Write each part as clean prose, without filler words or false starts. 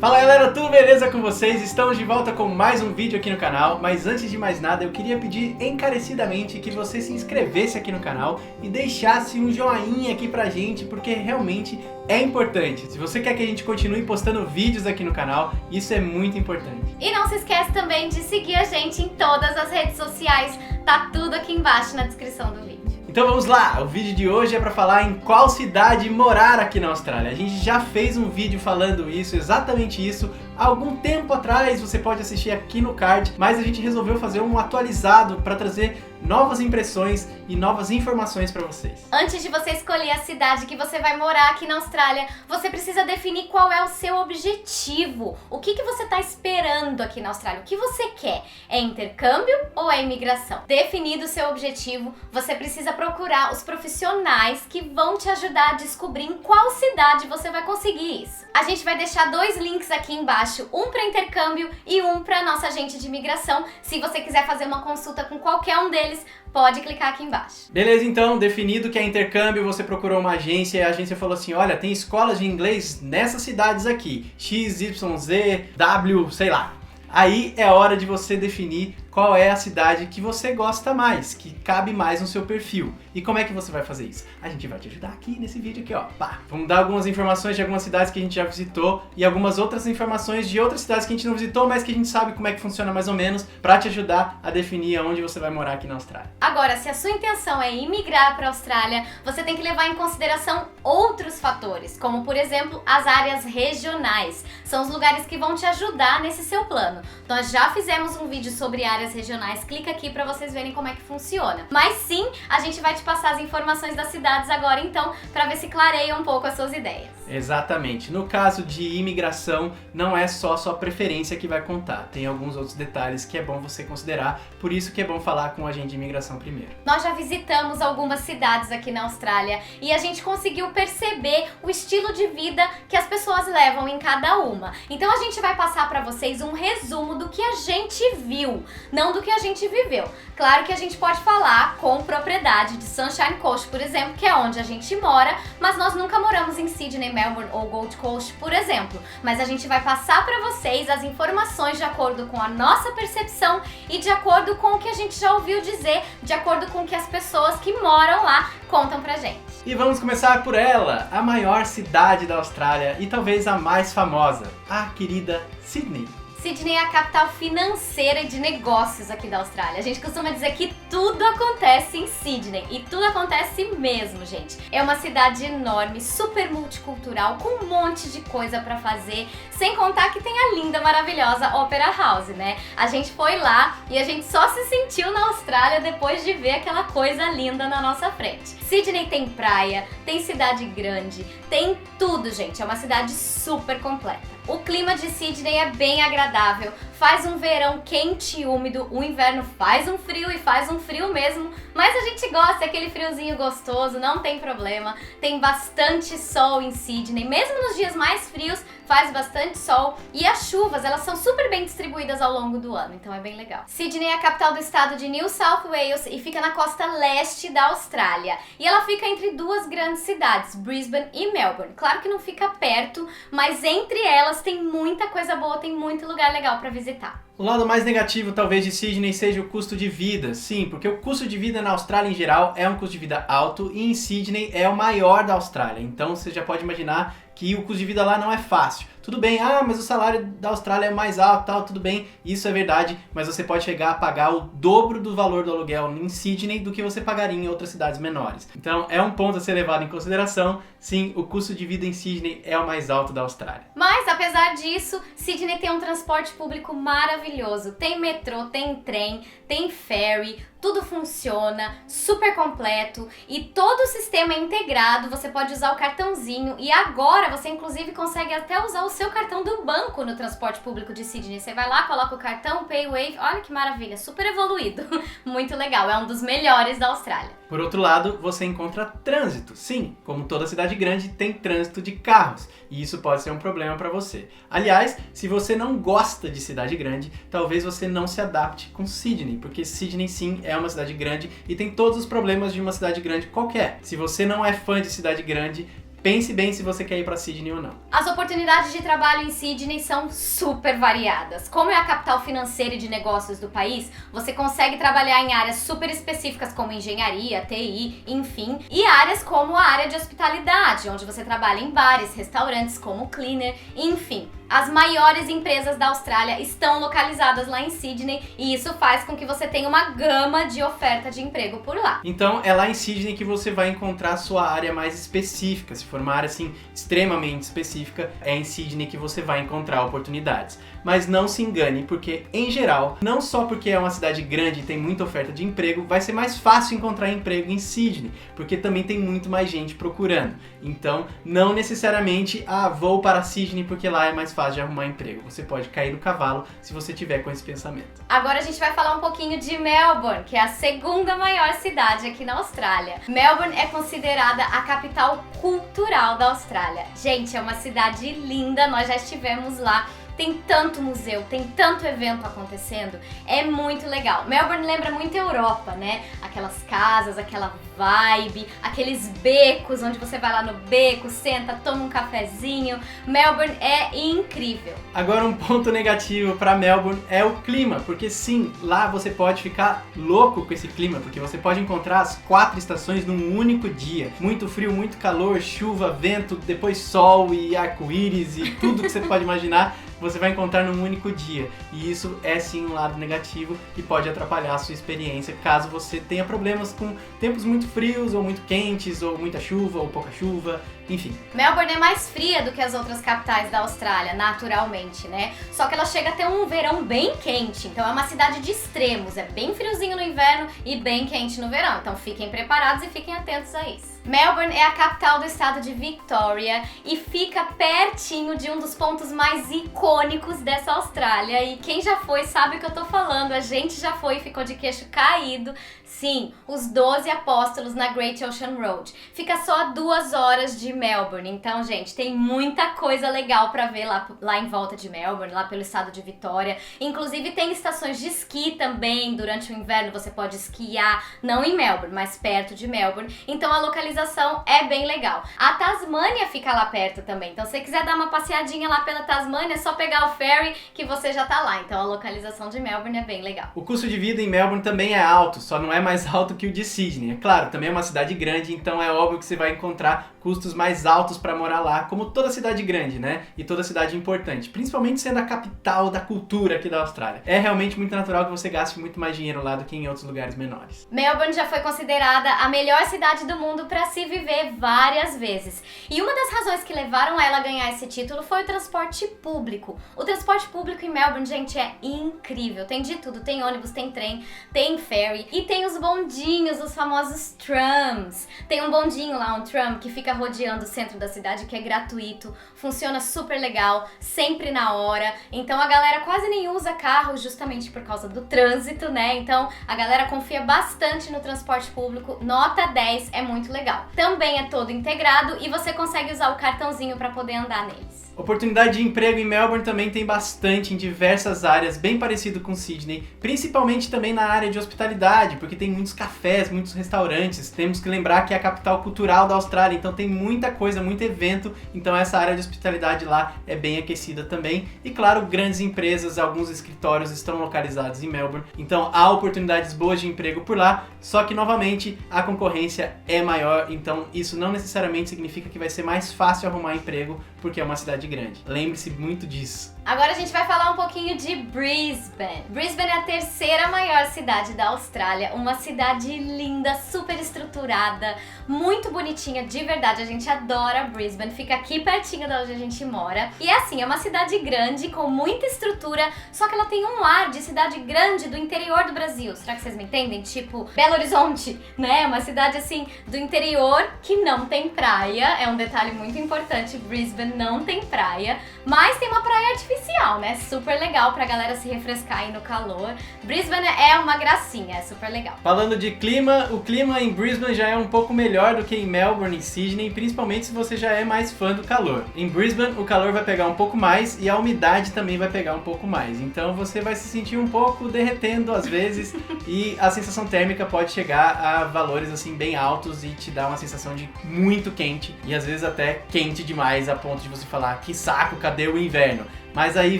Fala galera, tudo beleza com vocês? Estamos de volta com mais um vídeo aqui no canal, mas antes de mais nada eu queria pedir encarecidamente que você se inscrevesse aqui no canal e deixasse um joinha aqui pra gente, porque realmente é importante. Se você quer que a gente continue postando vídeos aqui no canal, isso é muito importante. E não se esquece também de seguir a gente em todas as redes sociais, tá tudo aqui embaixo na descrição do vídeo. Então vamos lá, o vídeo de hoje é para falar em qual cidade morar aqui na Austrália. A gente já fez um vídeo falando isso, exatamente isso, há algum tempo atrás, você pode assistir aqui no card, mas a gente resolveu fazer um atualizado para trazer novas impressões e novas informações para vocês. Antes de você escolher a cidade que você vai morar aqui na Austrália, você precisa definir qual é o seu objetivo. O que você está esperando aqui na Austrália? O que você quer? É intercâmbio ou é imigração? Definido o seu objetivo, você precisa procurar os profissionais que vão te ajudar a descobrir em qual cidade você vai conseguir isso. A gente vai deixar dois links aqui embaixo, um para intercâmbio e um para nossa agente de imigração. Se você quiser fazer uma consulta com qualquer um deles, pode clicar aqui embaixo. Beleza, então, definido que é intercâmbio, você procurou uma agência e a agência falou assim, olha, tem escolas de inglês nessas cidades aqui, X, Y, Z, W, sei lá. Aí é hora de você definir qual é a cidade que você gosta mais, que cabe mais no seu perfil. E como é que você vai fazer isso? A gente vai te ajudar aqui nesse vídeo aqui, ó. Pá. Vamos dar algumas informações de algumas cidades que a gente já visitou e algumas outras informações de outras cidades que a gente não visitou, mas que a gente sabe como é que funciona mais ou menos, pra te ajudar a definir aonde você vai morar aqui na Austrália. Agora, se a sua intenção é imigrar para a Austrália, você tem que levar em consideração outros fatores, como por exemplo, as áreas regionais. São os lugares que vão te ajudar nesse seu plano. Nós já fizemos um vídeo sobre áreas regionais, clica aqui para vocês verem como é que funciona. Mas sim, a gente vai te passar as informações das cidades agora então, para ver se clareia um pouco as suas ideias. Exatamente. No caso de imigração, não é só sua preferência que vai contar. Tem alguns outros detalhes que é bom você considerar, por isso que é bom falar com o agente de imigração primeiro. Nós já visitamos algumas cidades aqui na Austrália e a gente conseguiu perceber o estilo de vida que as pessoas levam em cada uma. Então a gente vai passar para vocês um resumo do que a gente viu, não do que a gente viveu. Claro que a gente pode falar com propriedade de Sunshine Coast, por exemplo, que é onde a gente mora, mas nós nunca moramos em Sydney, Melbourne ou Gold Coast, por exemplo. Mas a gente vai passar para vocês as informações de acordo com a nossa percepção e de acordo com o que a gente já ouviu dizer, de acordo com o que as pessoas que moram lá contam pra gente. E vamos começar por ela, a maior cidade da Austrália e talvez a mais famosa, a querida Sydney. Sydney é a capital financeira e de negócios aqui da Austrália. A gente costuma dizer que tudo acontece em Sydney e tudo acontece mesmo, gente. É uma cidade enorme, super multicultural, com um monte de coisa pra fazer, sem contar que tem a linda, maravilhosa Opera House, né? A gente foi lá e a gente só se sentiu na Austrália depois de ver aquela coisa linda na nossa frente. Sydney tem praia, tem cidade grande, tem tudo, gente. É uma cidade super completa. O clima de Sydney é bem agradável, faz um verão quente e úmido, o inverno faz um frio e faz um frio mesmo, mas a gente gosta, é aquele friozinho gostoso, não tem problema. Tem bastante sol em Sydney, mesmo nos dias mais frios faz bastante sol e as chuvas, elas são super bem distribuídas ao longo do ano, então é bem legal. Sydney é a capital do estado de New South Wales e fica na costa leste da Austrália. E ela fica entre duas grandes cidades, Brisbane e Melbourne. Claro que não fica perto, mas entre elas tem muita coisa boa, tem muito lugar legal para visitar. O lado mais negativo talvez de Sydney seja o custo de vida, sim, porque o custo de vida na Austrália em geral é um custo de vida alto e em Sydney é o maior da Austrália, então você já pode imaginar que o custo de vida lá não é fácil. Tudo bem, mas o salário da Austrália é mais alto, tal, tudo bem, isso é verdade, mas você pode chegar a pagar o dobro do valor do aluguel em Sydney do que você pagaria em outras cidades menores. Então é um ponto a ser levado em consideração, sim, o custo de vida em Sydney é o mais alto da Austrália. Mas apesar disso, Sydney tem um transporte público maravilhoso, tem metrô, tem trem, tem ferry, tudo funciona, super completo e todo o sistema é integrado, você pode usar o cartãozinho e agora você inclusive consegue até usar o seu cartão do banco no transporte público de Sydney. Você vai lá, coloca o cartão, PayWave, olha que maravilha, super evoluído, muito legal, é um dos melhores da Austrália. Por outro lado, você encontra trânsito. Sim, como toda cidade grande, tem trânsito de carros e isso pode ser um problema para você. Aliás, se você não gosta de cidade grande, talvez você não se adapte com Sydney, porque Sydney sim é uma cidade grande e tem todos os problemas de uma cidade grande qualquer. Se você não é fã de cidade grande, pense bem se você quer ir para Sydney ou não. As oportunidades de trabalho em Sydney são super variadas. Como é a capital financeira e de negócios do país, você consegue trabalhar em áreas super específicas como engenharia, TI, enfim, e áreas como a área de hospitalidade, onde você trabalha em bares, restaurantes como cleaner, enfim. As maiores empresas da Austrália estão localizadas lá em Sydney e isso faz com que você tenha uma gama de oferta de emprego por lá. Então é lá em Sydney que você vai encontrar a sua área mais específica. Se for uma área assim extremamente específica, é em Sydney que você vai encontrar oportunidades. Mas não se engane, porque em geral, não só porque é uma cidade grande e tem muita oferta de emprego, vai ser mais fácil encontrar emprego em Sydney, porque também tem muito mais gente procurando. Então, não necessariamente, vou para Sydney porque lá é mais fácil de arrumar emprego. Você pode cair no cavalo se você tiver com esse pensamento. Agora a gente vai falar um pouquinho de Melbourne, que é a segunda maior cidade aqui na Austrália. Melbourne é considerada a capital cultural da Austrália. Gente, é uma cidade linda, nós já estivemos lá. Tem tanto museu, tem tanto evento acontecendo, é muito legal. Melbourne lembra muito a Europa, né? Aquelas casas, aquela vibe, aqueles becos onde você vai lá no beco, senta, toma um cafezinho. Melbourne é incrível. Agora um ponto negativo para Melbourne é o clima, porque sim, lá você pode ficar louco com esse clima, porque você pode encontrar as 4 estações num único dia. Muito frio, muito calor, chuva, vento, depois sol e arco-íris e tudo que você pode imaginar. Você vai encontrar num único dia. E isso é sim um lado negativo e pode atrapalhar a sua experiência caso você tenha problemas com tempos muito frios ou muito quentes, ou muita chuva ou pouca chuva, enfim. Melbourne é mais fria do que as outras capitais da Austrália, naturalmente, né? Só que ela chega a ter um verão bem quente, então é uma cidade de extremos, é bem friozinho no inverno e bem quente no verão. Então fiquem preparados e fiquem atentos a isso. Melbourne é a capital do estado de Victoria e fica pertinho de um dos pontos mais icônicos dessa Austrália. E quem já foi sabe o que eu tô falando, a gente já foi e ficou de queixo caído. Sim, os 12 apóstolos na Great Ocean Road. Fica só a 2 horas de Melbourne, então, gente, tem muita coisa legal pra ver lá em volta de Melbourne, lá pelo estado de Vitória. Inclusive tem estações de esqui também, durante o inverno você pode esquiar, não em Melbourne, mas perto de Melbourne. Então a localização é bem legal. A Tasmânia fica lá perto também, então se você quiser dar uma passeadinha lá pela Tasmânia, é só pegar o ferry que você já tá lá. Então a localização de Melbourne é bem legal. O custo de vida em Melbourne também é alto, só não é mais alto que o de Sydney. É claro, também é uma cidade grande, então é óbvio que você vai encontrar custos mais altos para morar lá, como toda cidade grande, né? E toda cidade importante, principalmente sendo a capital da cultura aqui da Austrália. É realmente muito natural que você gaste muito mais dinheiro lá do que em outros lugares menores. Melbourne já foi considerada a melhor cidade do mundo para se viver várias vezes. E uma das razões que levaram ela a ganhar esse título foi o transporte público. O transporte público em Melbourne, gente, é incrível. Tem de tudo, tem ônibus, tem trem, tem ferry e tem os bondinhos, os famosos trams. Tem um bondinho lá, um tram, que fica rodeando o centro da cidade, que é gratuito, funciona super legal, sempre na hora. Então a galera quase nem usa carro justamente por causa do trânsito, né? Então a galera confia bastante no transporte público, nota 10, é muito legal. Também é todo integrado e você consegue usar o cartãozinho para poder andar neles. Oportunidade de emprego em Melbourne também tem bastante em diversas áreas, bem parecido com Sydney, principalmente também na área de hospitalidade, porque tem muitos cafés, muitos restaurantes. Temos que lembrar que é a capital cultural da Austrália, então tem muita coisa, muito evento, então essa área de hospitalidade lá é bem aquecida também. E claro, grandes empresas, alguns escritórios estão localizados em Melbourne, então há oportunidades boas de emprego por lá, só que novamente a concorrência é maior, então isso não necessariamente significa que vai ser mais fácil arrumar emprego, porque é uma cidade grande. Lembre-se muito disso. Agora a gente vai falar um pouquinho de Brisbane. Brisbane é a terceira maior cidade da Austrália, uma cidade linda, super estruturada, muito bonitinha, de verdade, a gente adora Brisbane, fica aqui pertinho de onde a gente mora. E é assim, é uma cidade grande, com muita estrutura, só que ela tem um ar de cidade grande do interior do Brasil. Será que vocês me entendem? Tipo Belo Horizonte, né? Uma cidade assim, do interior que não tem praia, é um detalhe muito importante, Brisbane não tem praia, Mas tem uma praia artificial, né? Super legal pra galera se refrescar aí no calor. Brisbane é uma gracinha, é super legal. Falando de clima, o clima em Brisbane já é um pouco melhor do que em Melbourne e Sydney, principalmente se você já é mais fã do calor. Em Brisbane, o calor vai pegar um pouco mais e a umidade também vai pegar um pouco mais. Então você vai se sentir um pouco derretendo às vezes e a sensação térmica pode chegar a valores assim bem altos e te dar uma sensação de muito quente e às vezes até quente demais a ponto de você falar que saco, cadê o inverno? Mas aí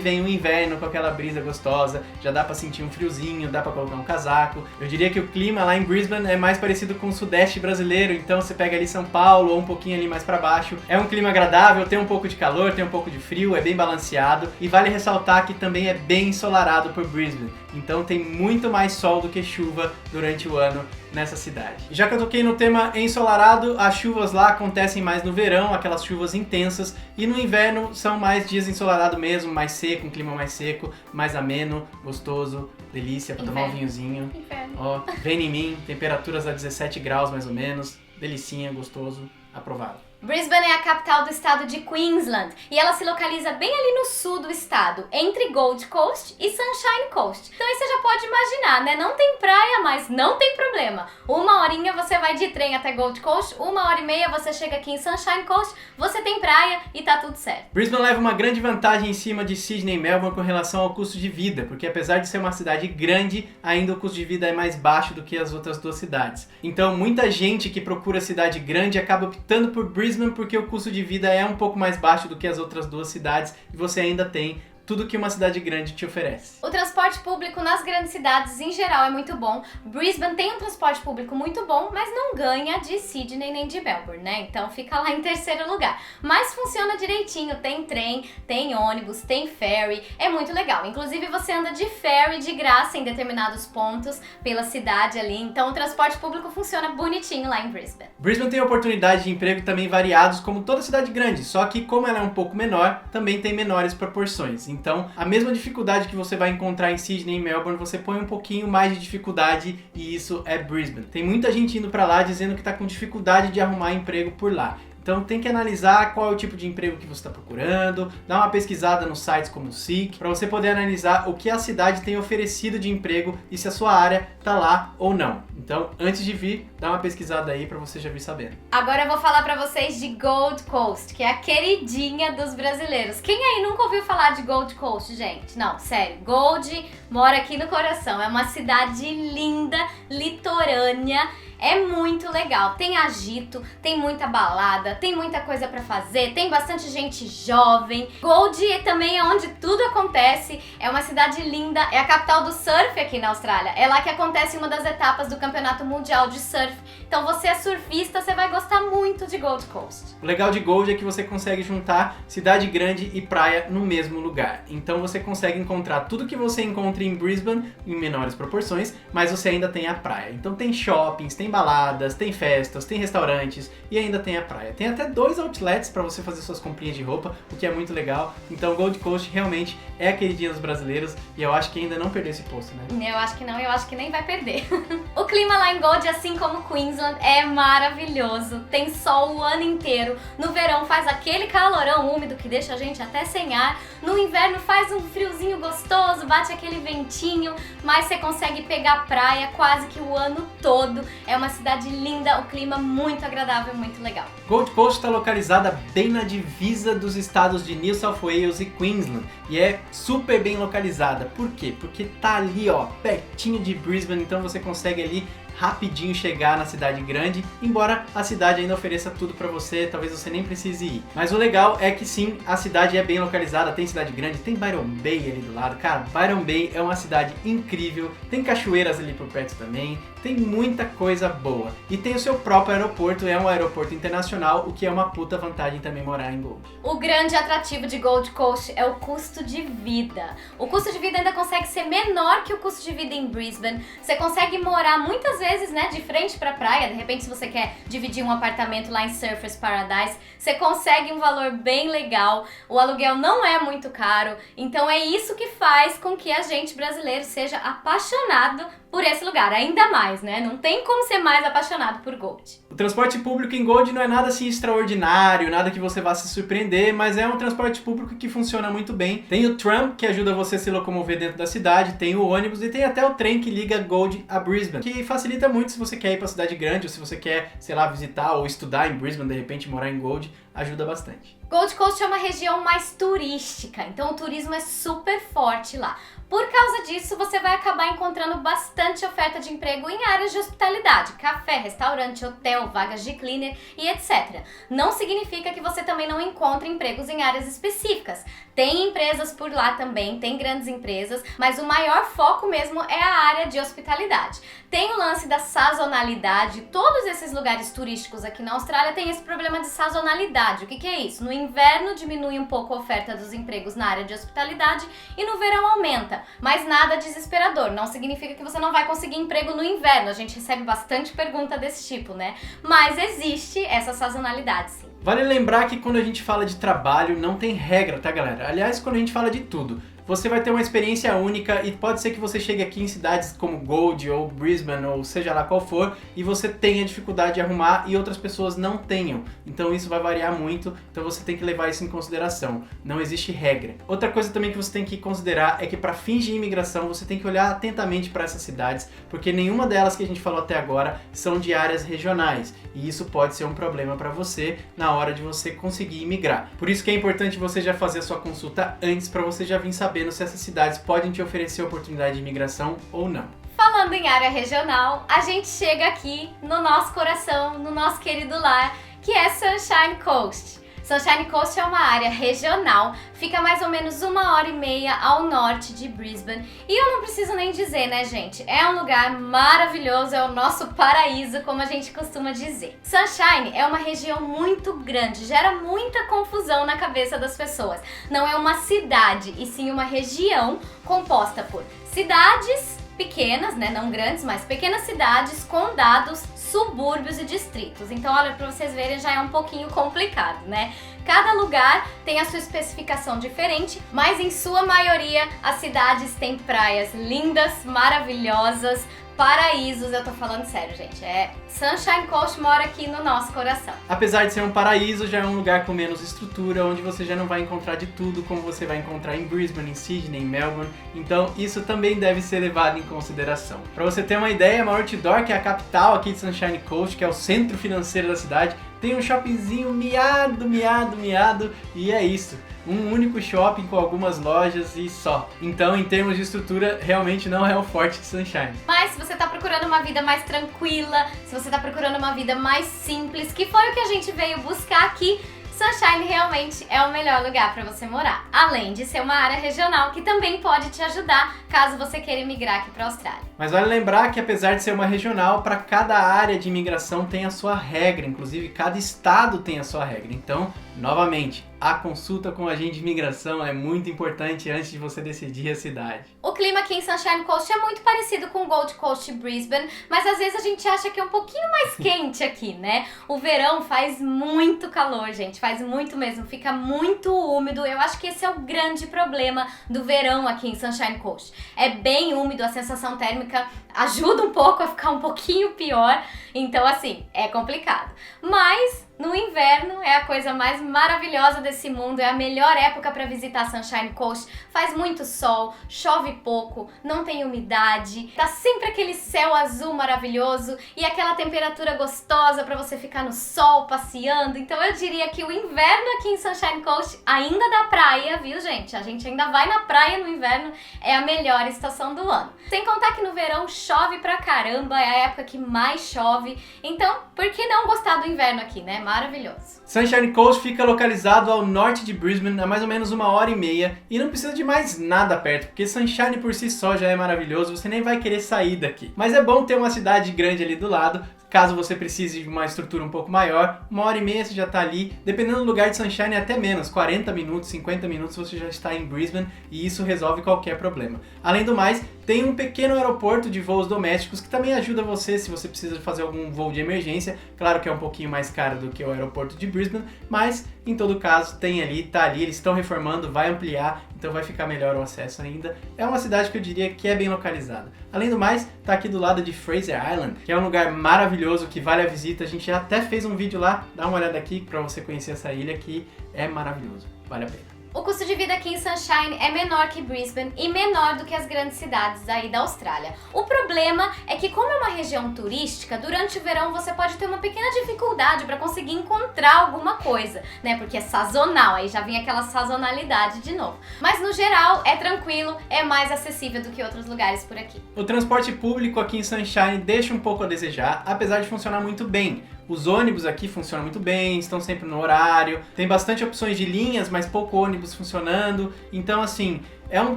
vem o inverno com aquela brisa gostosa, já dá pra sentir um friozinho, dá pra colocar um casaco. Eu diria que o clima lá em Brisbane é mais parecido com o sudeste brasileiro, então você pega ali São Paulo ou um pouquinho ali mais pra baixo. É um clima agradável, tem um pouco de calor, tem um pouco de frio, é bem balanceado. E vale ressaltar que também é bem ensolarado por Brisbane, então tem muito mais sol do que chuva durante o ano nessa cidade. Já que eu toquei no tema ensolarado, as chuvas lá acontecem mais no verão, aquelas chuvas intensas, e no inverno são mais dias ensolarados mesmo, mais seco, um clima mais seco, mais ameno, gostoso, delícia pra tomar um vinhozinho. Inverno. Ó, vem em mim, temperaturas a 17 graus mais ou menos, delicinha, gostoso, aprovado. Brisbane é a capital do estado de Queensland e ela se localiza bem ali no sul do estado, entre Gold Coast e Sunshine Coast. Então aí você já pode imaginar, né? Não tem praia, mas não tem problema. 1 horinha você vai de trem até Gold Coast, 1 hora e meia você chega aqui em Sunshine Coast, você tem praia e tá tudo certo. Brisbane leva uma grande vantagem em cima de Sydney e Melbourne com relação ao custo de vida, porque apesar de ser uma cidade grande, ainda o custo de vida é mais baixo do que as outras duas cidades. Então muita gente que procura cidade grande acaba optando por Brisbane porque o custo de vida é um pouco mais baixo do que as outras duas cidades e você ainda tem tudo que uma cidade grande te oferece. O transporte público nas grandes cidades em geral é muito bom. Brisbane tem um transporte público muito bom, mas não ganha de Sydney nem de Melbourne, né? Então fica lá em terceiro lugar. Mas funciona direitinho, tem trem, tem ônibus, tem ferry, é muito legal. Inclusive você anda de ferry de graça em determinados pontos pela cidade ali, então o transporte público funciona bonitinho lá em Brisbane. Brisbane tem oportunidades de emprego também variados como toda cidade grande, só que como ela é um pouco menor, também tem menores proporções. Então, a mesma dificuldade que você vai encontrar em Sydney e Melbourne, você põe um pouquinho mais de dificuldade e isso é Brisbane. Tem muita gente indo pra lá dizendo que tá com dificuldade de arrumar emprego por lá. Então tem que analisar qual é o tipo de emprego que você está procurando, dar uma pesquisada nos sites como o Seek, para você poder analisar o que a cidade tem oferecido de emprego e se a sua área tá lá ou não. Então, antes de vir, dá uma pesquisada aí para você já vir sabendo. Agora eu vou falar para vocês de Gold Coast, que é a queridinha dos brasileiros. Quem aí nunca ouviu falar de Gold Coast, gente? Não, sério, Gold mora aqui no coração. É uma cidade linda, litorânea. É muito legal, tem agito, tem muita balada, tem muita coisa pra fazer, tem bastante gente jovem. Gold também é onde tudo acontece, é uma cidade linda, é a capital do surf aqui na Austrália. É lá que acontece uma das etapas do Campeonato Mundial de Surf. Então você é surfista, você vai gostar muito de Gold Coast. O legal de Gold é que você consegue juntar cidade grande e praia no mesmo lugar. Então você consegue encontrar tudo que você encontra em Brisbane em menores proporções, mas você ainda tem a praia. Então tem shoppings, tem baladas, tem festas, tem restaurantes e ainda tem a praia. Tem até 2 outlets para você fazer suas comprinhas de roupa, o que é muito legal. Então Gold Coast realmente é a queridinha dos brasileiros e eu acho que ainda não perdeu esse posto, né? Eu acho que não, eu acho que nem vai perder. O clima lá em Gold, assim como Queensland, é maravilhoso. Tem sol o ano inteiro. No verão faz aquele calorão úmido que deixa a gente até sem ar. No inverno faz um friozinho gostoso, bate aquele ventinho, mas você consegue pegar praia quase que o ano todo. É uma cidade linda, o clima muito agradável, muito legal. Gold Coast está localizada bem na divisa dos estados de New South Wales e Queensland e é super bem localizada. Por quê? Porque tá ali, ó, pertinho de Brisbane, então você consegue ali rapidinho chegar na cidade grande, embora a cidade ainda ofereça tudo pra você, talvez você nem precise ir. Mas o legal é que sim, a cidade é bem localizada, tem cidade grande, tem Byron Bay ali do lado. Cara, Byron Bay é uma cidade incrível, tem cachoeiras ali por perto também, tem muita coisa boa. E tem o seu próprio aeroporto, é um aeroporto internacional, o que é uma puta vantagem também morar em Gold. O grande atrativo de Gold Coast é o custo de vida. O custo de vida ainda consegue ser menor que o custo de vida em Brisbane. Você consegue morar muitas vezes, né, de frente pra praia. De repente, se você quer dividir um apartamento lá em Surfers Paradise, você consegue um valor bem legal. O aluguel não é muito caro. Então é isso que faz com que a gente brasileiro seja apaixonado por esse lugar, ainda mais, né? Não tem como ser mais apaixonado por Gold. O transporte público em Gold não é nada assim extraordinário, nada que você vá se surpreender, mas é um transporte público que funciona muito bem. Tem o tram, que ajuda você a se locomover dentro da cidade, tem o ônibus e tem até o trem que liga Gold a Brisbane, que facilita muito se você quer ir para cidade grande ou se você quer, sei lá, visitar ou estudar em Brisbane, de repente morar em Gold, ajuda bastante. Gold Coast é uma região mais turística, então o turismo é super forte lá. Por causa disso, você vai acabar encontrando bastante oferta de emprego em áreas de hospitalidade, café, restaurante, hotel, vagas de cleaner e etc. Não significa que você também não encontre empregos em áreas específicas. Tem empresas por lá também, tem grandes empresas, mas o maior foco mesmo é a área de hospitalidade. Tem o lance da sazonalidade, todos esses lugares turísticos aqui na Austrália têm esse problema de sazonalidade. O que é isso? No inverno diminui um pouco a oferta dos empregos na área de hospitalidade e no verão aumenta. Mas nada desesperador, não significa que você não vai conseguir emprego no inverno. A gente recebe bastante pergunta desse tipo, né? Mas existe essa sazonalidade, sim. Vale lembrar que quando a gente fala de trabalho não tem regra, tá galera? Aliás, quando a gente fala de tudo, você vai ter uma experiência única e pode ser que você chegue aqui em cidades como Gold ou Brisbane ou seja lá qual for e você tenha dificuldade de arrumar e outras pessoas não tenham. Então isso vai variar muito, então você tem que levar isso em consideração. Não existe regra. Outra coisa também que você tem que considerar é que para fins de imigração você tem que olhar atentamente para essas cidades, porque nenhuma delas que a gente falou até agora são de áreas regionais e isso pode ser um problema para você na hora de você conseguir imigrar. Por isso que é importante você já fazer a sua consulta antes para você já vir sabendo se essas cidades podem te oferecer oportunidade de imigração ou não. Falando em área regional, a gente chega aqui no nosso coração, no nosso querido lar, que é Sunshine Coast. Sunshine Coast é uma área regional, fica mais ou menos 1h30 ao norte de Brisbane. E eu não preciso nem dizer, né, gente? É um lugar maravilhoso, é o nosso paraíso, como a gente costuma dizer. Sunshine é uma região muito grande, gera muita confusão na cabeça das pessoas. Não é uma cidade, e sim uma região composta por cidades pequenas, né, não grandes, mas pequenas cidades, condados, subúrbios e distritos. Então, olha, para vocês verem, já é um pouquinho complicado, né? Cada lugar tem a sua especificação diferente, mas em sua maioria as cidades têm praias lindas, maravilhosas, paraísos, eu tô falando sério, gente. Sunshine Coast mora aqui no nosso coração. Apesar de ser um paraíso, já é um lugar com menos estrutura, onde você já não vai encontrar de tudo como você vai encontrar em Brisbane, em Sydney, em Melbourne. Então isso também deve ser levado em consideração. Para você ter uma ideia, Maroochydore, que é a capital aqui de Sunshine Coast, que é o centro financeiro da cidade, tem um shoppingzinho miado, e é isso. Um único shopping com algumas lojas e só. Então, em termos de estrutura, realmente não é o forte de Sunshine. Mas se você tá procurando uma vida mais tranquila, se você tá procurando uma vida mais simples, que foi o que a gente veio buscar aqui, Sunshine realmente é o melhor lugar para você morar. Além de ser uma área regional que também pode te ajudar caso você queira emigrar aqui para a Austrália. Mas vale lembrar que apesar de ser uma regional, para cada área de imigração tem a sua regra, inclusive cada estado tem a sua regra. Então, novamente, a consulta com o agente de imigração é muito importante antes de você decidir a cidade. O clima aqui em Sunshine Coast é muito parecido com Gold Coast e Brisbane, mas às vezes a gente acha que é um pouquinho mais quente aqui, né? O verão faz muito calor, gente, faz muito mesmo, fica muito úmido. Eu acho que esse é o grande problema do verão aqui em Sunshine Coast. É bem úmido, a sensação térmica ajuda um pouco a ficar um pouquinho pior, então assim, é complicado. Mas no inverno é a coisa mais maravilhosa desse mundo, é a melhor época para visitar Sunshine Coast. Faz muito sol, chove pouco, não tem umidade, tá sempre aquele céu azul maravilhoso e aquela temperatura gostosa para você ficar no sol passeando. Então eu diria que o inverno aqui em Sunshine Coast ainda dá praia, viu, gente? A gente ainda vai na praia no inverno, é a melhor estação do ano. Sem contar que no verão chove pra caramba, é a época que mais chove. Então, por que não gostar do inverno aqui, né? Maravilhoso. Sunshine Coast fica localizado ao norte de Brisbane, a mais ou menos 1h30, e não precisa de mais nada perto, porque Sunshine por si só já é maravilhoso, você nem vai querer sair daqui. Mas é bom ter uma cidade grande ali do lado, caso você precise de uma estrutura um pouco maior, 1h30 você já está ali, dependendo do lugar de Sunshine até menos, 40 minutos, 50 minutos você já está em Brisbane e isso resolve qualquer problema. Além do mais, tem um pequeno aeroporto de voos domésticos que também ajuda você se você precisa fazer algum voo de emergência. Claro que é um pouquinho mais caro do que o aeroporto de Brisbane, mas Em todo caso, tem ali, tá ali, eles estão reformando, vai ampliar, então vai ficar melhor o acesso ainda. É uma cidade que eu diria que é bem localizada. Além do mais, tá aqui do lado de Fraser Island, que é um lugar maravilhoso, que vale a visita. A gente já até fez um vídeo lá, dá uma olhada aqui pra você conhecer essa ilha que é maravilhoso, vale a pena. O custo de vida aqui em Sunshine é menor que Brisbane e menor do que as grandes cidades aí da Austrália. O problema é que, como é uma região turística, durante o verão você pode ter uma pequena dificuldade para conseguir encontrar alguma coisa, né? Porque é sazonal, aí já vem aquela sazonalidade de novo. Mas no geral é tranquilo, é mais acessível do que outros lugares por aqui. O transporte público aqui em Sunshine deixa um pouco a desejar, apesar de funcionar muito bem. Os ônibus aqui funcionam muito bem, estão sempre no horário, tem bastante opções de linhas, mas pouco ônibus funcionando. Então, assim, é um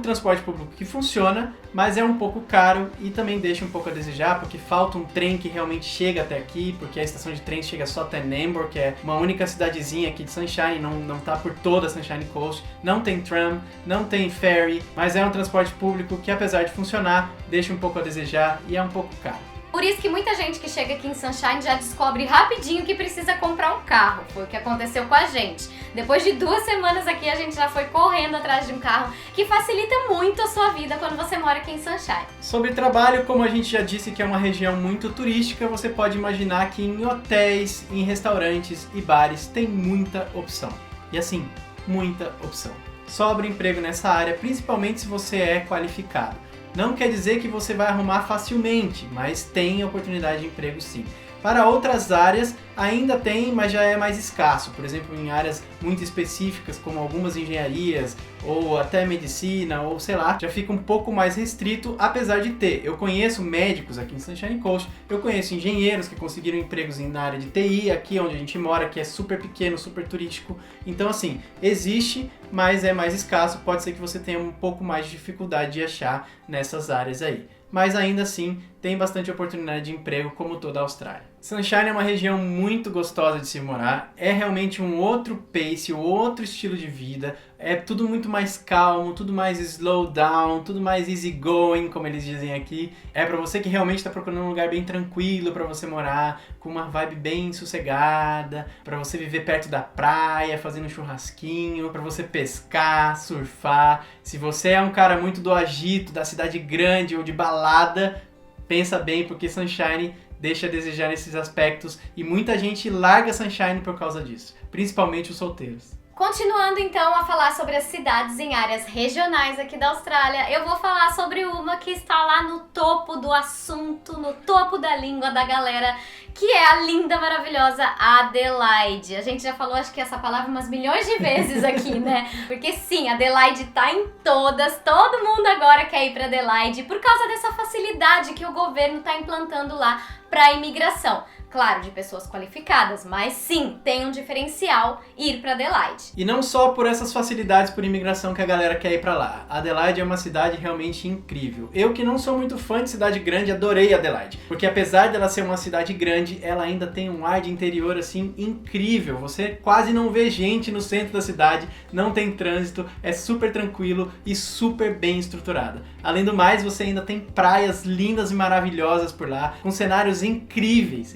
transporte público que funciona, mas é um pouco caro e também deixa um pouco a desejar, porque falta um trem que realmente chega até aqui, porque a estação de trem chega só até Nambour, que é uma única cidadezinha aqui de Sunshine, não tá por toda a Sunshine Coast, não tem tram, não tem ferry, mas é um transporte público que, apesar de funcionar, deixa um pouco a desejar e é um pouco caro. Por isso que muita gente que chega aqui em Sunshine já descobre rapidinho que precisa comprar um carro. Foi o que aconteceu com a gente. Depois de 2 semanas aqui, a gente já foi correndo atrás de um carro, que facilita muito a sua vida quando você mora aqui em Sunshine. Sobre trabalho, como a gente já disse que é uma região muito turística, você pode imaginar que em hotéis, em restaurantes e bares tem muita opção. E assim, muita opção. Sobra emprego nessa área, principalmente se você é qualificado. Não quer dizer que você vai arrumar facilmente, mas tem oportunidade de emprego sim. Para outras áreas ainda tem, mas já é mais escasso. Por exemplo, em áreas muito específicas, como algumas engenharias, ou até medicina, ou sei lá, já fica um pouco mais restrito, apesar de ter. Eu conheço médicos aqui em Sunshine Coast, eu conheço engenheiros que conseguiram empregos na área de TI, aqui onde a gente mora, que é super pequeno, super turístico. Então assim, existe, mas é mais escasso, pode ser que você tenha um pouco mais de dificuldade de achar nessas áreas aí. Mas ainda assim, tem bastante oportunidade de emprego como toda a Austrália. Sunshine é uma região muito gostosa de se morar, é realmente um outro pace, um outro estilo de vida, é tudo muito mais calmo, tudo mais slow down, tudo mais easy going, como eles dizem aqui. É pra você que realmente está procurando um lugar bem tranquilo pra você morar, com uma vibe bem sossegada, pra você viver perto da praia, fazendo um churrasquinho, pra você pescar, surfar. Se você é um cara muito do agito, da cidade grande ou de balada, pensa bem, porque Sunshine deixa a desejar nesses aspectos e muita gente larga Sunshine por causa disso, principalmente os solteiros. Continuando então a falar sobre as cidades em áreas regionais aqui da Austrália, eu vou falar sobre uma que está lá no topo do assunto, no topo da língua da galera, que é a linda, maravilhosa Adelaide. A gente já falou, acho que essa palavra umas milhões de vezes aqui, né? Porque sim, Adelaide tá em todas, todo mundo agora quer ir pra Adelaide por causa dessa facilidade que o governo tá implantando lá pra imigração. Claro, de pessoas qualificadas, mas sim, tem um diferencial ir para Adelaide. E não só por essas facilidades por imigração que a galera quer ir para lá. Adelaide é uma cidade realmente incrível. Eu que não sou muito fã de cidade grande, adorei Adelaide. Porque apesar dela ser uma cidade grande, ela ainda tem um ar de interior assim incrível. Você quase não vê gente no centro da cidade, não tem trânsito, é super tranquilo e super bem estruturada. Além do mais, você ainda tem praias lindas e maravilhosas por lá, com cenários incríveis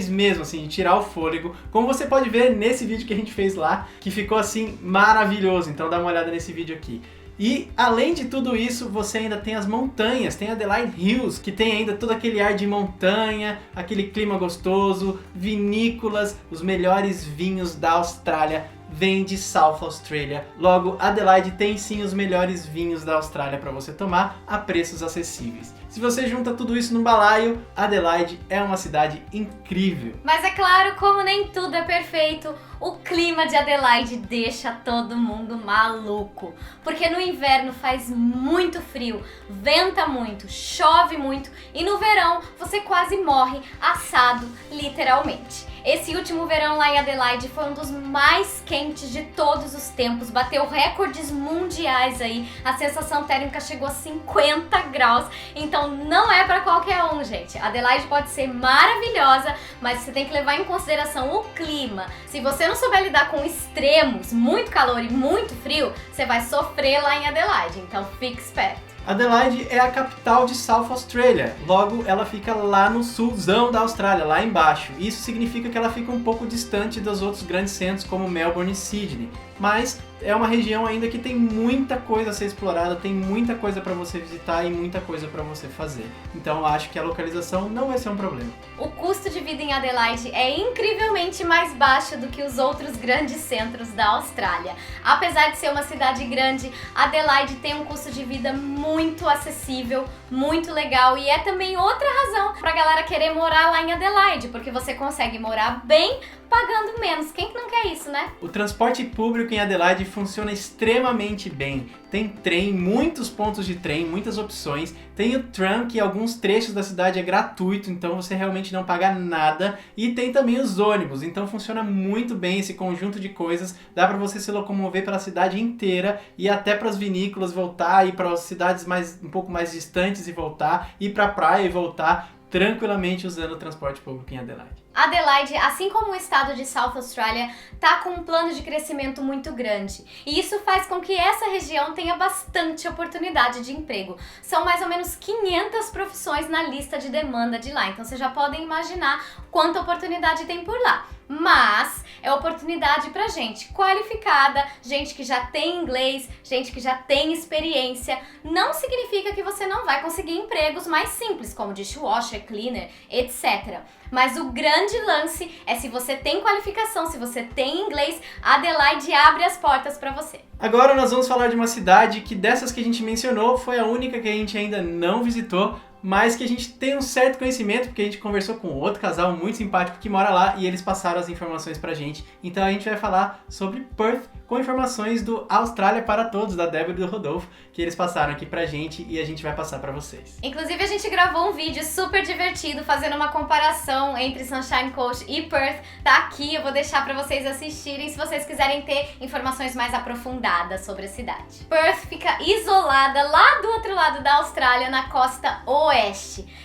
mesmo, assim, de tirar o fôlego, como você pode ver nesse vídeo que a gente fez lá, que ficou assim maravilhoso, então dá uma olhada nesse vídeo aqui. E além de tudo isso, você ainda tem as montanhas, tem Adelaide Hills, que tem ainda todo aquele ar de montanha, aquele clima gostoso, vinícolas, os melhores vinhos da Austrália vem de South Australia. Logo, Adelaide tem sim os melhores vinhos da Austrália para você tomar a preços acessíveis. Se você junta tudo isso num balaio, Adelaide é uma cidade incrível. Mas é claro, como nem tudo é perfeito, o clima de Adelaide deixa todo mundo maluco. Porque no inverno faz muito frio, venta muito, chove muito e no verão você quase morre assado, literalmente. Esse último verão lá em Adelaide foi um dos mais quentes de todos os tempos, bateu recordes mundiais aí, a sensação térmica chegou a 50 graus, então não é pra qualquer um, gente. Adelaide pode ser maravilhosa, mas você tem que levar em consideração o clima. Se você não souber lidar com extremos, muito calor e muito frio, você vai sofrer lá em Adelaide, então fique esperto. Adelaide é a capital de South Australia, logo ela fica lá no sulzão da Austrália, lá embaixo. Isso significa que ela fica um pouco distante dos outros grandes centros como Melbourne e Sydney, mas é uma região ainda que tem muita coisa a ser explorada, tem muita coisa para você visitar e muita coisa para você fazer. Então eu acho que a localização não vai ser um problema. O custo de vida em Adelaide é incrivelmente mais baixo do que os outros grandes centros da Austrália. Apesar de ser uma cidade grande, Adelaide tem um custo de vida muito acessível, muito legal, e é também outra razão pra galera querer morar lá em Adelaide, porque você consegue morar bem pagando menos. Quem que não quer isso, né? O transporte público em Adelaide funciona extremamente bem. Tem trem, muitos pontos de trem, muitas opções. Tem o tram, que em alguns trechos da cidade é gratuito, então você realmente não paga nada. E tem também os ônibus, então funciona muito bem esse conjunto de coisas. Dá para você se locomover pela cidade inteira, ir até para as vinícolas, voltar, ir para as cidades um pouco mais distantes e voltar, ir para a praia e voltar tranquilamente usando o transporte público em Adelaide. Adelaide, assim como o estado de South Australia, tá com um plano de crescimento muito grande. E isso faz com que essa região tenha bastante oportunidade de emprego. São mais ou menos 500 profissões na lista de demanda de lá. Então vocês já podem imaginar quanta oportunidade tem por lá. Mas é oportunidade pra gente qualificada, gente que já tem inglês, gente que já tem experiência. Não significa que você não vai conseguir empregos mais simples, como dishwasher, cleaner, etc. Mas o grande lance é se você tem qualificação, se você tem inglês, Adelaide abre as portas pra você. Agora nós vamos falar de uma cidade que dessas que a gente mencionou foi a única que a gente ainda não visitou, mas que a gente tem um certo conhecimento, porque a gente conversou com outro casal muito simpático que mora lá e eles passaram as informações pra gente. Então a gente vai falar sobre Perth com informações do Austrália para Todos, da Débora e do Rodolfo, que eles passaram aqui pra gente e a gente vai passar pra vocês. Inclusive a gente gravou um vídeo super divertido fazendo uma comparação entre Sunshine Coast e Perth. Tá aqui, eu vou deixar pra vocês assistirem se vocês quiserem ter informações mais aprofundadas sobre a cidade. Perth fica isolada lá do outro lado da Austrália, na costa oeste.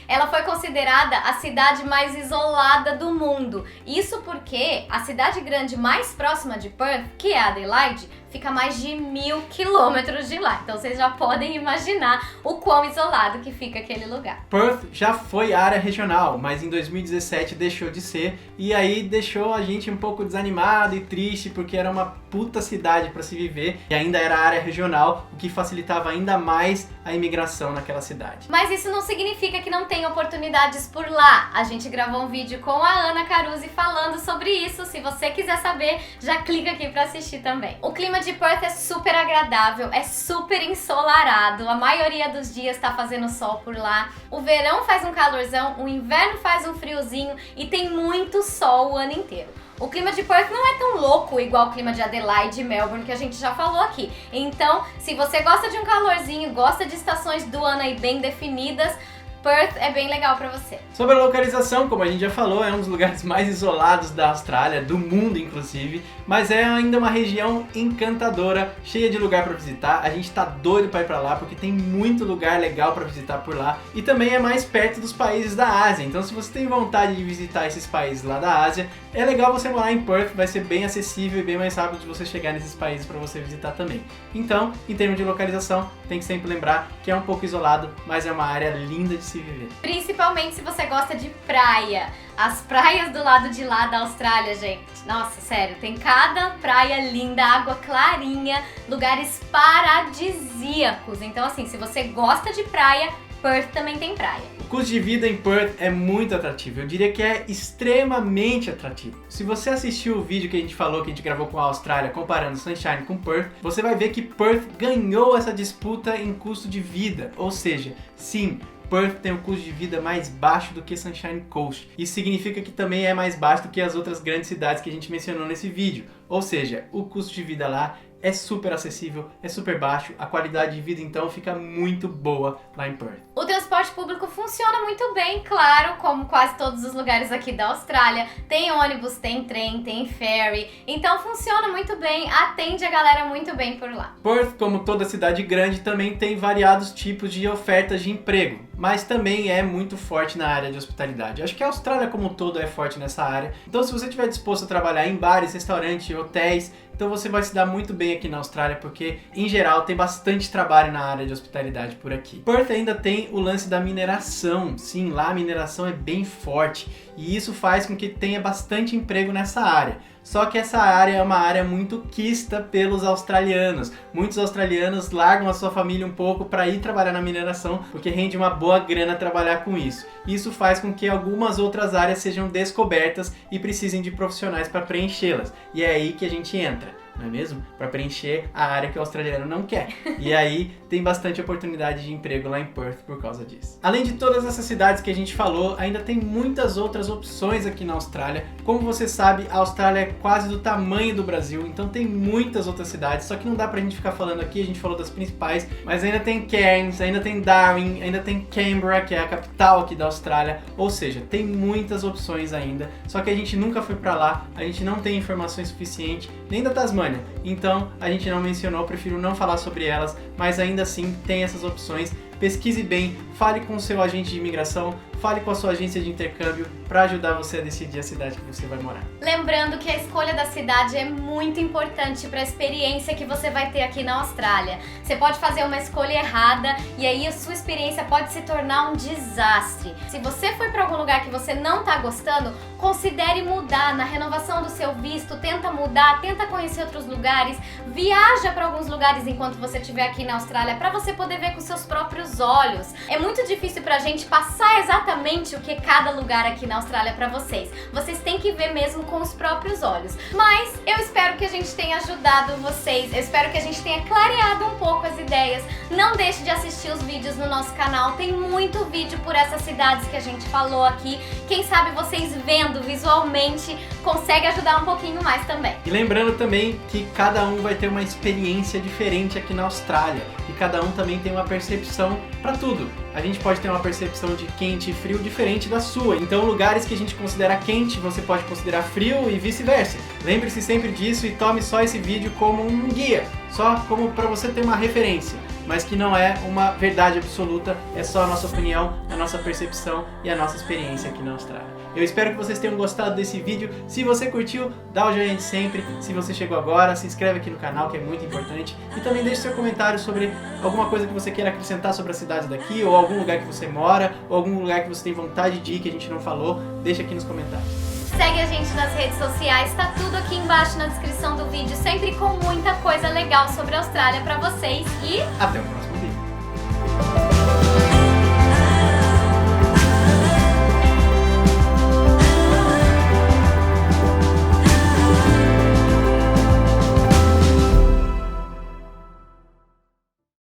Ela foi considerada a cidade mais isolada do mundo. Isso porque a cidade grande mais próxima de Perth, que é Adelaide, fica a mais de 1000 quilômetros de lá. Então vocês já podem imaginar o quão isolado que fica aquele lugar. Perth já foi área regional, mas em 2017 deixou de ser, e aí deixou a gente um pouco desanimado e triste, porque era uma puta cidade para se viver e ainda era área regional, o que facilitava ainda mais a imigração naquela cidade. Mas isso não significa que não tem oportunidades por lá. A gente gravou um vídeo com a Ana Caruzi falando sobre isso. Se você quiser saber, já clica aqui para assistir também. O clima de Perth é super agradável, é super ensolarado. A maioria dos dias tá fazendo sol por lá. O verão faz um calorzão, o inverno faz um friozinho e tem muito sol o ano inteiro. O clima de Perth não é tão louco igual o clima de Adelaide e Melbourne, que a gente já falou aqui. Então, se você gosta de um calorzinho, gosta de estações do ano aí bem definidas, Perth é bem legal pra você. Sobre a localização, como a gente já falou, é um dos lugares mais isolados da Austrália, do mundo inclusive, mas é ainda uma região encantadora, cheia de lugar pra visitar. A gente tá doido pra ir pra lá, porque tem muito lugar legal pra visitar por lá, e também é mais perto dos países da Ásia. Então se você tem vontade de visitar esses países lá da Ásia, é legal você morar em Perth, vai ser bem acessível e bem mais rápido de você chegar nesses países pra você visitar também. Então, em termos de localização, tem que sempre lembrar que é um pouco isolado, mas é uma área linda de se viver. Principalmente se você gosta de praia. As praias do lado de lá da Austrália, gente, nossa, sério, tem cada praia linda, água clarinha, lugares paradisíacos. Então assim, se você gosta de praia, Perth também tem praia. O custo de vida em Perth é muito atrativo, eu diria que é extremamente atrativo. Se você assistiu o vídeo que a gente falou, que a gente gravou com a Austrália, comparando Sunshine com Perth, você vai ver que Perth ganhou essa disputa em custo de vida, ou seja, sim, Perth tem um custo de vida mais baixo do que Sunshine Coast. Isso significa que também é mais baixo do que as outras grandes cidades que a gente mencionou nesse vídeo. Ou seja, o custo de vida lá é super acessível, é super baixo, a qualidade de vida então fica muito boa lá em Perth. O transporte público funciona muito bem, claro, como quase todos os lugares aqui da Austrália. Tem ônibus, tem trem, tem ferry, então funciona muito bem, atende a galera muito bem por lá. Perth, como toda cidade grande, também tem variados tipos de ofertas de emprego, mas também é muito forte na área de hospitalidade. Acho que a Austrália como um todo é forte nessa área, então se você estiver disposto a trabalhar em bares, restaurantes, hotéis, Então você vai se dar muito bem aqui na Austrália, porque em geral tem bastante trabalho na área de hospitalidade por aqui. Perth ainda tem o lance da mineração. Sim, lá a mineração é bem forte e isso faz com que tenha bastante emprego nessa área. Só que essa área é uma área muito quista pelos australianos. Muitos australianos largam a sua família um pouco para ir trabalhar na mineração, porque rende uma boa grana trabalhar com isso. Isso faz com que algumas outras áreas sejam descobertas e precisem de profissionais para preenchê-las. E é aí que a gente entra, não é mesmo? Para preencher a área que o australiano não quer. E aí tem bastante oportunidade de emprego lá em Perth por causa disso. Além de todas essas cidades que a gente falou, ainda tem muitas outras opções aqui na Austrália. Como você sabe, a Austrália é quase do tamanho do Brasil, então tem muitas outras cidades, só que não dá pra gente ficar falando aqui, a gente falou das principais, mas ainda tem Cairns, ainda tem Darwin, ainda tem Canberra, que é a capital aqui da Austrália, ou seja, tem muitas opções ainda, só que a gente nunca foi pra lá, a gente não tem informações suficientes, nem da Tasmânia, então a gente não mencionou, prefiro não falar sobre elas, mas ainda assim tem essas opções. Pesquise bem, fale com o seu agente de imigração, fale com a sua agência de intercâmbio para ajudar você a decidir a cidade que você vai morar. Lembrando que a escolha da cidade é muito importante para a experiência que você vai ter aqui na Austrália. Você pode fazer uma escolha errada e aí a sua experiência pode se tornar um desastre. Se você for para algum lugar que você não está gostando, considere mudar. Na renovação do seu visto, tenta mudar, tenta conhecer outros lugares, viaja para alguns lugares enquanto você estiver aqui na Austrália para você poder ver com seus próprios olhos. É muito difícil pra gente passar exatamente o que é cada lugar aqui na Austrália pra vocês. Vocês têm que ver mesmo com os próprios olhos. Mas eu espero que a gente tenha ajudado vocês, eu espero que a gente tenha clareado um pouco as ideias. Não deixe de assistir os vídeos no nosso canal, tem muito vídeo por essas cidades que a gente falou aqui. Quem sabe vocês vendo visualmente conseguem ajudar um pouquinho mais também. E lembrando também que cada um vai ter uma experiência diferente aqui na Austrália e cada um também tem uma percepção para tudo. A gente pode ter uma percepção de quente e frio diferente da sua. Então lugares que a gente considera quente, você pode considerar frio e vice-versa. Lembre-se sempre disso e tome só esse vídeo como um guia, só como para você ter uma referência, mas que não é uma verdade absoluta, é só a nossa opinião, a nossa percepção e a nossa experiência aqui na Austrália. Eu espero que vocês tenham gostado desse vídeo. Se você curtiu, dá o joinha de sempre. Se você chegou agora, se inscreve aqui no canal, que é muito importante. E também deixe seu comentário sobre alguma coisa que você queira acrescentar sobre a cidade daqui, ou algum lugar que você mora, ou algum lugar que você tem vontade de ir que a gente não falou. Deixa aqui nos comentários. Segue a gente nas redes sociais, tá tudo aqui embaixo na descrição do vídeo, sempre com muita coisa legal sobre a Austrália pra vocês e até o próximo.